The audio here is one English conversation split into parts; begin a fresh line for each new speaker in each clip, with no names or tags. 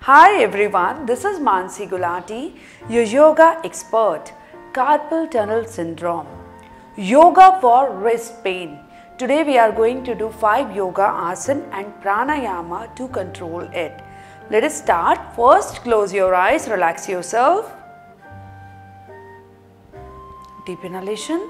Hi everyone, this is Mansi Gulati, your yoga expert, carpal tunnel syndrome. Yoga for wrist pain. Today we are going to do 5 yoga asana and pranayama to control it. Let us start. First, close your eyes, relax yourself. Deep inhalation.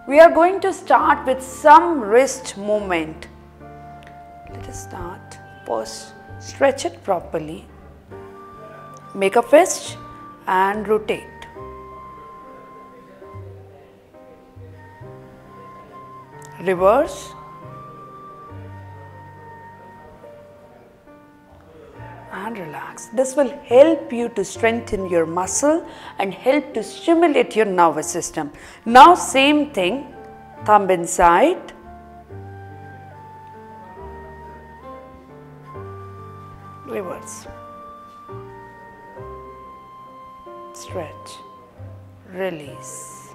We are going to start with some wrist movement. Let us start. First, stretch it properly. Make a fist and rotate. Reverse. And relax. This will help you to strengthen your muscle and help to stimulate your nervous system. Now same thing, thumb inside. Reverse. Stretch. Release.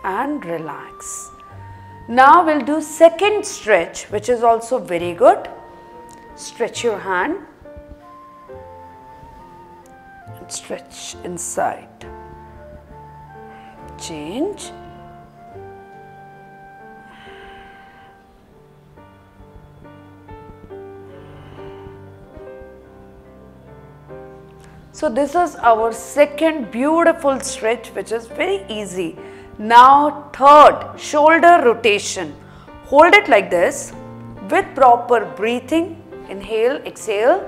And relax. Now we'll do second stretch, which is also very good. Stretch your hand. Stretch inside. Change. So this is our second beautiful stretch, which is very easy. Now third, shoulder rotation. Hold it like this with proper breathing. Inhale, exhale.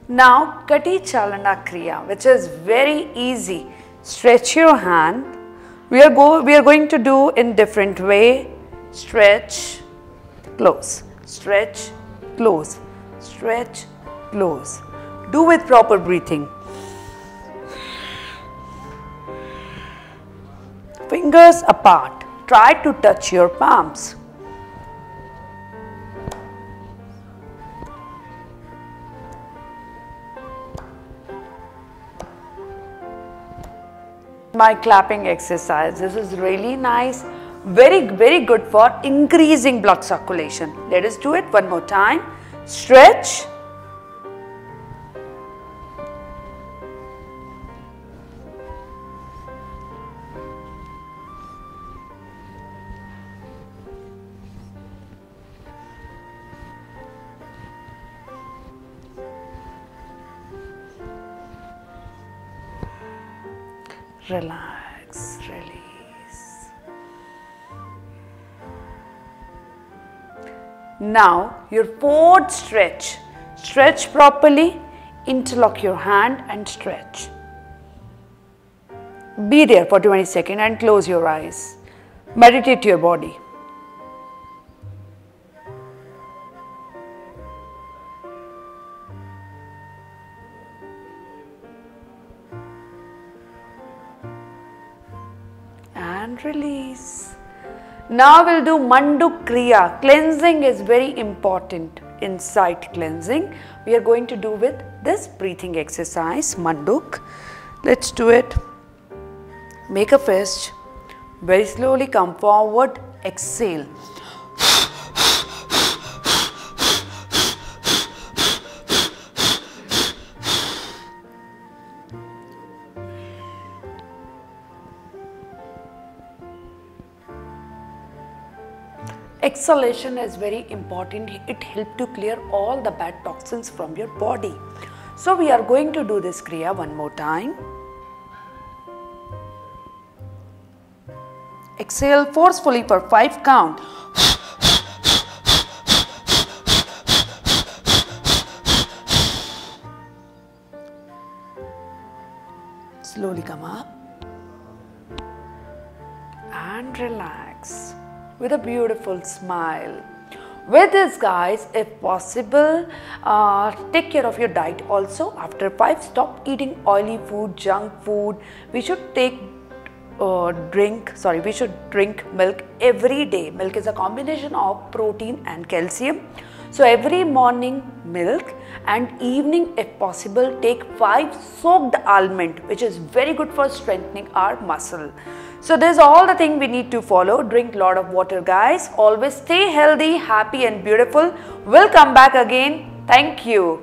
Now Kati Chalana Kriya, which is very easy. Stretch your hand. We are going to do in different way. Stretch, close, stretch, close, stretch, close. Do with proper breathing. Fingers apart. Try to touch your palms. My clapping exercise. This is really nice. Very good for increasing blood circulation. Let us do it one more time. Stretch. Relax, release. Now your fourth stretch. Stretch properly, interlock your hand and stretch. Be there for 20 seconds and close your eyes. Meditate your body. And release. Now we'll do Manduk Kriya. Cleansing is very important in sight cleansing. We are going to do with this breathing exercise, Manduk. Let's do it. Make a fist. Very slowly come forward. Exhale. Exhalation is very important. It helps to clear all the bad toxins from your body. So we are going to do this Kriya one more time. Exhale forcefully for 5 count. Slowly come up and relax with a beautiful smile. With this guys, if possible, take care of your diet also. After 5, stop eating oily food, junk food. We should drink milk every day. Milk is a combination of protein and calcium. So every morning milk, and evening if possible take 5 soaked almond, which is very good for strengthening our muscle. So this is all the thing we need to follow. Drink lot of water guys. Always stay healthy, happy and beautiful. We'll come back again. Thank you.